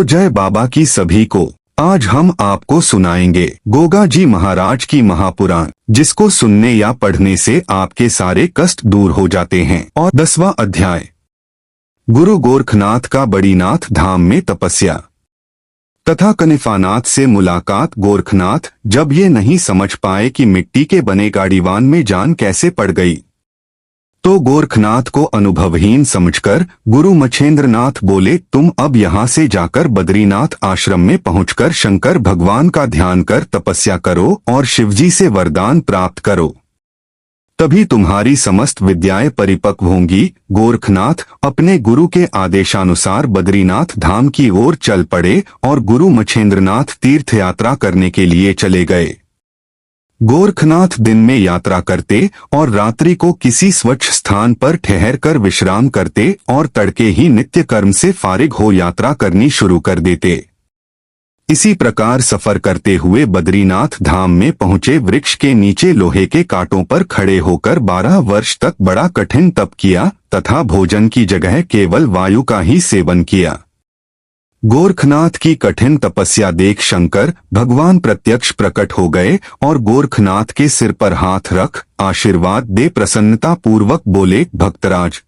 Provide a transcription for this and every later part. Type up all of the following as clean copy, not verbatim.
तो जय बाबा की सभी को। आज हम आपको सुनाएंगे गोगा जी महाराज की महापुराण, जिसको सुनने या पढ़ने से आपके सारे कष्ट दूर हो जाते हैं। और 10वां अध्याय, गुरु गोरखनाथ का बड़ीनाथ धाम में तपस्या तथा कनिफानाथ से मुलाकात। गोरखनाथ जब ये नहीं समझ पाए कि मिट्टी के बने गाड़ीवान में जान कैसे पड़ गई, तो गोरखनाथ को अनुभवहीन समझकर गुरु मच्छेंद्रनाथ बोले, तुम अब यहाँ से जाकर बद्रीनाथ आश्रम में पहुंचकर शंकर भगवान का ध्यान कर तपस्या करो और शिवजी से वरदान प्राप्त करो, तभी तुम्हारी समस्त विद्याएं परिपक्व होंगी। गोरखनाथ अपने गुरु के आदेशानुसार बद्रीनाथ धाम की ओर चल पड़े और गुरु मच्छेंद्रनाथ तीर्थ यात्रा करने के लिए चले गए। गोरखनाथ दिन में यात्रा करते और रात्रि को किसी स्वच्छ स्थान पर ठहरकर विश्राम करते और तड़के ही नित्य कर्म से फारिग हो यात्रा करनी शुरू कर देते। इसी प्रकार सफर करते हुए बद्रीनाथ धाम में पहुंचे। वृक्ष के नीचे लोहे के कांटों पर खड़े होकर 12 वर्ष तक बड़ा कठिन तप किया तथा भोजन की जगह केवल वायु का ही सेवन किया। गोरखनाथ की कठिन तपस्या देख शंकर भगवान प्रत्यक्ष प्रकट हो गए और गोरखनाथ के सिर पर हाथ रख आशीर्वाद दे प्रसन्नता पूर्वक बोले, भक्तराज,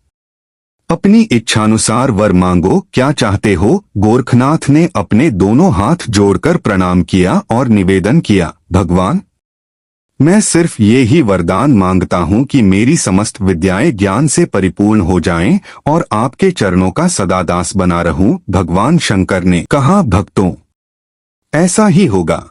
अपनी इच्छानुसार वर मांगो, क्या चाहते हो। गोरखनाथ ने अपने दोनों हाथ जोड़कर प्रणाम किया और निवेदन किया, भगवान, मैं सिर्फ ये ही वरदान मांगता हूँ कि मेरी समस्त विद्याएं ज्ञान से परिपूर्ण हो जाएं और आपके चरणों का सदा दास बना रहूं। भगवान शंकर ने कहा, भक्तों, ऐसा ही होगा।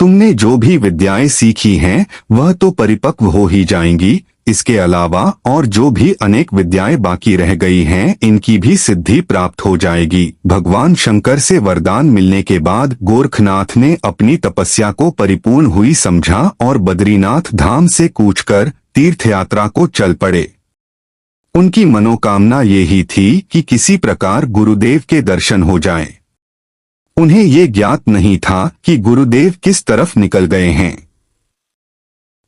तुमने जो भी विद्याएं सीखी हैं वह तो परिपक्व हो ही जाएंगी। इसके अलावा और जो भी अनेक विद्याएं बाकी रह गई हैं, इनकी भी सिद्धि प्राप्त हो जाएगी। भगवान शंकर से वरदान मिलने के बाद गोरखनाथ ने अपनी तपस्या को परिपूर्ण हुई समझा और बद्रीनाथ धाम से कूच कर तीर्थ यात्रा को चल पड़े। उनकी मनोकामना यही थी कि किसी प्रकार गुरुदेव के दर्शन हो जाएं। उन्हें ये ज्ञात नहीं था कि गुरुदेव किस तरफ निकल गए हैं।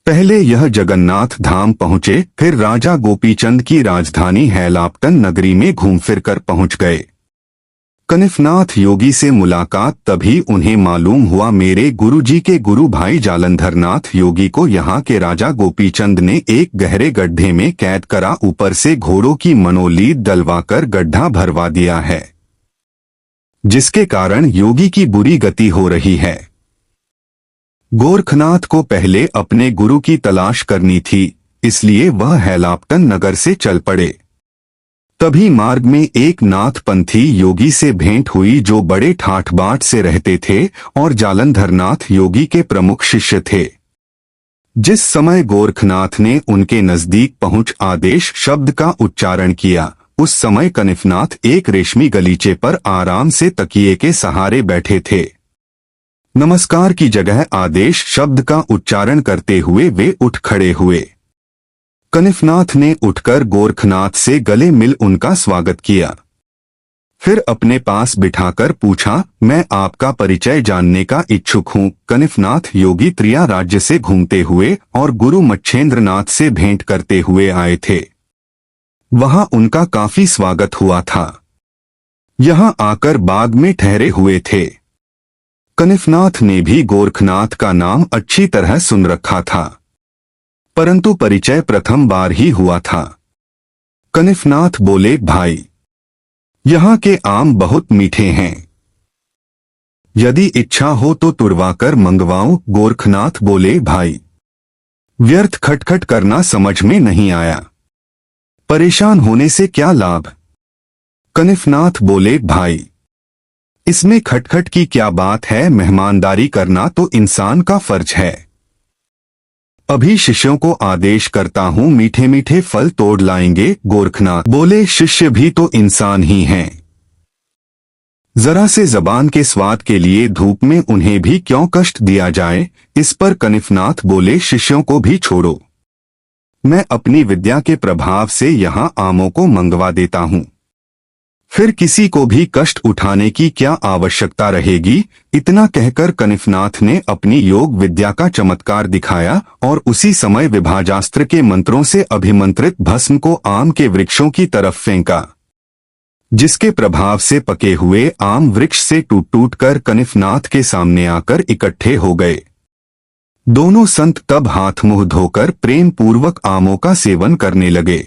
पहले यह जगन्नाथ धाम पहुंचे, फिर राजा गोपीचंद की राजधानी हैलापटन नगरी में घूम फिर कर पहुंच गए। कनिफनाथ योगी से मुलाकात तभी उन्हें मालूम हुआ, मेरे गुरुजी के गुरु भाई जालंधरनाथ योगी को यहाँ के राजा गोपीचंद ने एक गहरे गड्ढे में कैद करा, ऊपर से घोड़ों की मनोलीद डलवाकर गड्ढा भरवा दिया है, जिसके कारण योगी की बुरी गति हो रही है। गोरखनाथ को पहले अपने गुरु की तलाश करनी थी, इसलिए वह हैलापटन नगर से चल पड़े। तभी मार्ग में एक नाथपंथी योगी से भेंट हुई, जो बड़े ठाठ बाट से रहते थे और जालंधरनाथ योगी के प्रमुख शिष्य थे। जिस समय गोरखनाथ ने उनके नजदीक पहुंच आदेश शब्द का उच्चारण किया, उस समय कनिफनाथ एक रेशमी गलीचे पर आराम से तकिए के सहारे बैठे थे। नमस्कार की जगह आदेश शब्द का उच्चारण करते हुए वे उठ खड़े हुए। कनिफनाथ ने उठकर गोरखनाथ से गले मिल उनका स्वागत किया। फिर अपने पास बिठाकर पूछा, मैं आपका परिचय जानने का इच्छुक हूँ। कनिफनाथ योगी त्रिया राज्य से घूमते हुए और गुरु मच्छेंद्रनाथ से भेंट करते हुए आए थे। वहां उनका काफी स्वागत हुआ था। यहां आकर बाग में ठहरे हुए थे। कनिफनाथ ने भी गोरखनाथ का नाम अच्छी तरह सुन रखा था, परंतु परिचय प्रथम बार ही हुआ था। कनिफनाथ बोले, भाई, यहाँ के आम बहुत मीठे हैं, यदि इच्छा हो तो तुड़वाकर मंगवाऊं। गोरखनाथ बोले, भाई, व्यर्थ खटखट करना समझ में नहीं आया, परेशान होने से क्या लाभ। कनिफनाथ बोले, भाई, इसमें खटखट की क्या बात है, मेहमानदारी करना तो इंसान का फर्ज है। अभी शिष्यों को आदेश करता हूँ, मीठे मीठे फल तोड़ लाएंगे। गोरखनाथ बोले, शिष्य भी तो इंसान ही हैं, जरा से जबान के स्वाद के लिए धूप में उन्हें भी क्यों कष्ट दिया जाए। इस पर कनिफनाथ बोले, शिष्यों को भी छोड़ो, मैं अपनी विद्या के प्रभाव से यहाँ आमों को मंगवा देता हूँ, फिर किसी को भी कष्ट उठाने की क्या आवश्यकता रहेगी। इतना कहकर कनिफनाथ ने अपनी योग विद्या का चमत्कार दिखाया और उसी समय विभाजास्त्र के मंत्रों से अभिमंत्रित भस्म को आम के वृक्षों की तरफ फेंका। जिसके प्रभाव से पके हुए आम वृक्ष से टूट टूट कर कनिफनाथ के सामने आकर इकट्ठे हो गए। दोनों संत तब हाथ मुंह धोकर प्रेम पूर्वक आमों का सेवन करने लगे।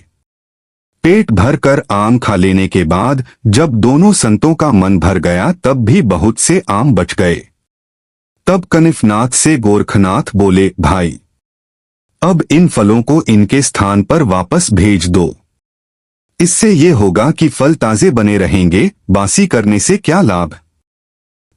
पेट भर कर आम खा लेने के बाद जब दोनों संतों का मन भर गया तब भी बहुत से आम बच गए। तब कनिफनाथ से गोरखनाथ बोले, भाई अब इन फलों को इनके स्थान पर वापस भेज दो। इससे ये होगा कि फल ताजे बने रहेंगे, बासी करने से क्या लाभ।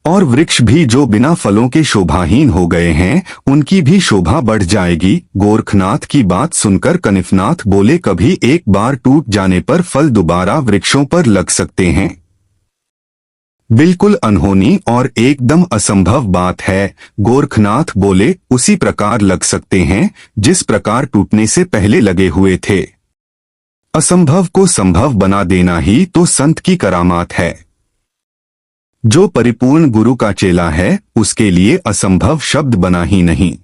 और वृक्ष भी जो बिना फलों के शोभाहीन हो गए हैं उनकी भी शोभा बढ़ जाएगी। गोरखनाथ की बात सुनकर कनिफनाथ बोले, कभी एक बार टूट जाने पर फल दोबारा वृक्षों पर लग सकते हैं? बिल्कुल अनहोनी और एकदम असंभव बात है। गोरखनाथ बोले, उसी प्रकार लग सकते हैं जिस प्रकार टूटने से पहले लगे हुए थे। असंभव को संभव बना देना ही तो संत की करामात है। जो परिपूर्ण गुरु का चेला है उसके लिए असंभव शब्द बना ही नहीं।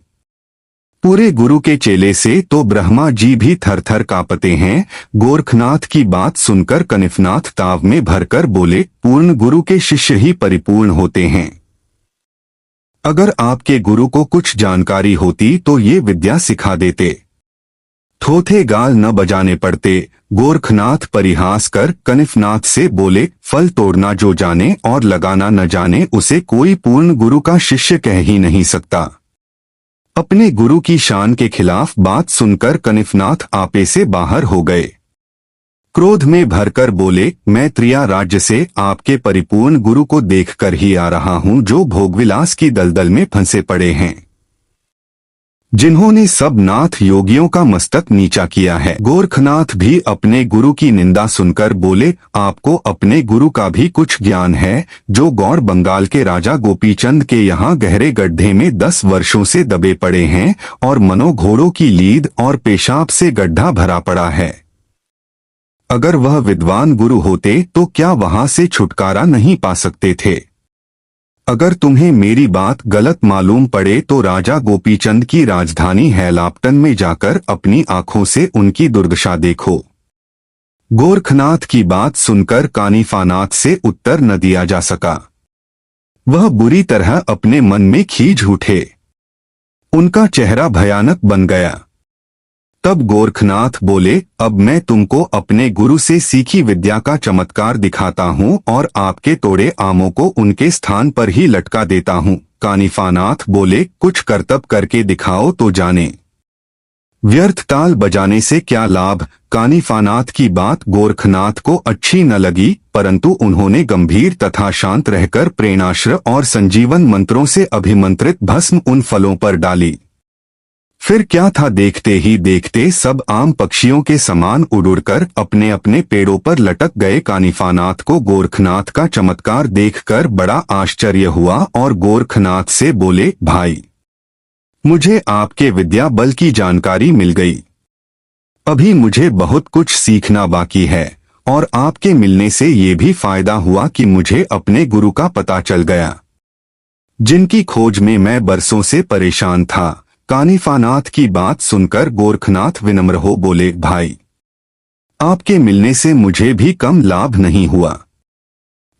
पूरे गुरु के चेले से तो ब्रह्मा जी भी थर थर कांपते हैं। गोरखनाथ की बात सुनकर कनिफनाथ ताव में भरकर बोले, पूर्ण गुरु के शिष्य ही परिपूर्ण होते हैं। अगर आपके गुरु को कुछ जानकारी होती तो ये विद्या सिखा देते, थोथे गाल न बजाने पड़ते। गोरखनाथ परिहास कर कनिफनाथ से बोले, फल तोड़ना जो जाने और लगाना न जाने उसे कोई पूर्ण गुरु का शिष्य कह ही नहीं सकता। अपने गुरु की शान के खिलाफ बात सुनकर कनिफनाथ आपे से बाहर हो गए। क्रोध में भरकर बोले, मैं त्रिया राज्य से आपके परिपूर्ण गुरु को देखकर ही आ रहा हूं जो भोगविलास की दलदल में फंसे पड़े हैं, जिन्होंने सब नाथ योगियों का मस्तक नीचा किया है। गोरखनाथ भी अपने गुरु की निंदा सुनकर बोले, आपको अपने गुरु का भी कुछ ज्ञान है जो गौड़ बंगाल के राजा गोपीचंद के यहाँ गहरे गड्ढे में 10 वर्षों से दबे पड़े हैं और मनो घोड़ों की लीद और पेशाब से गड्ढा भरा पड़ा है। अगर वह विद्वान गुरु होते तो क्या वहां से छुटकारा नहीं पा सकते थे? अगर तुम्हें मेरी बात गलत मालूम पड़े तो राजा गोपीचंद की राजधानी हैलाप्टन में जाकर अपनी आंखों से उनकी दुर्दशा देखो। गोरखनाथ की बात सुनकर कानिफनाथ से उत्तर न दिया जा सका। वह बुरी तरह अपने मन में खींच उठे। उनका चेहरा भयानक बन गया। तब गोरखनाथ बोले, अब मैं तुमको अपने गुरु से सीखी विद्या का चमत्कार दिखाता हूँ और आपके तोड़े आमों को उनके स्थान पर ही लटका देता हूँ। कानिफनाथ बोले, कुछ करतब करके दिखाओ तो जाने। व्यर्थ ताल बजाने से क्या लाभ। कानिफनाथ की बात गोरखनाथ को अच्छी न लगी, परंतु उन्होंने गंभीर तथा शांत रहकर प्रेरणास्त्र और संजीवन मंत्रों से अभिमंत्रित भस्म उन फलों पर डाली। फिर क्या था, देखते ही देखते सब आम पक्षियों के समान उड़ उड़कर अपने अपने पेड़ों पर लटक गए। कानिफनाथ को गोरखनाथ का चमत्कार देखकर बड़ा आश्चर्य हुआ और गोरखनाथ से बोले, भाई मुझे आपके विद्या बल की जानकारी मिल गई। अभी मुझे बहुत कुछ सीखना बाकी है और आपके मिलने से ये भी फायदा हुआ कि मुझे अपने गुरु का पता चल गया, जिनकी खोज में मैं बरसों से परेशान था। कानिफनाथ की बात सुनकर गोरखनाथ विनम्र हो बोले, भाई आपके मिलने से मुझे भी कम लाभ नहीं हुआ।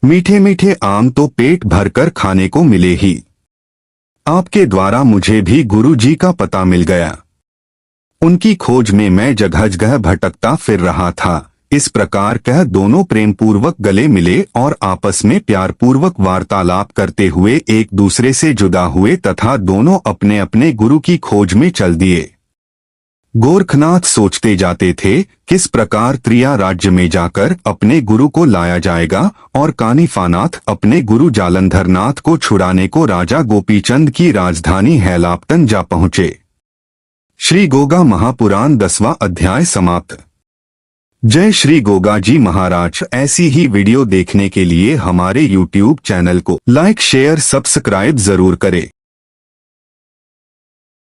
मीठे मीठे आम तो पेट भरकर खाने को मिले ही, आपके द्वारा मुझे भी गुरु जी का पता मिल गया। उनकी खोज में मैं जगह जगह भटकता फिर रहा था। इस प्रकार कह दोनों प्रेम पूर्वक गले मिले और आपस में प्यार पूर्वक वार्तालाप करते हुए एक दूसरे से जुदा हुए तथा दोनों अपने अपने गुरु की खोज में चल दिए। गोरखनाथ सोचते जाते थे किस प्रकार त्रिया राज्य में जाकर अपने गुरु को लाया जाएगा और कानिफनाथ अपने गुरु जालंधरनाथ को छुड़ाने को राजा गोपीचंद की राजधानी हैलाप्टन जा पहुंचे। श्री गोगा महापुराण 10वां अध्याय समाप्त। जय श्री गोगा जी महाराज। ऐसी ही वीडियो देखने के लिए हमारे YouTube चैनल को लाइक शेयर सब्सक्राइब जरूर करें।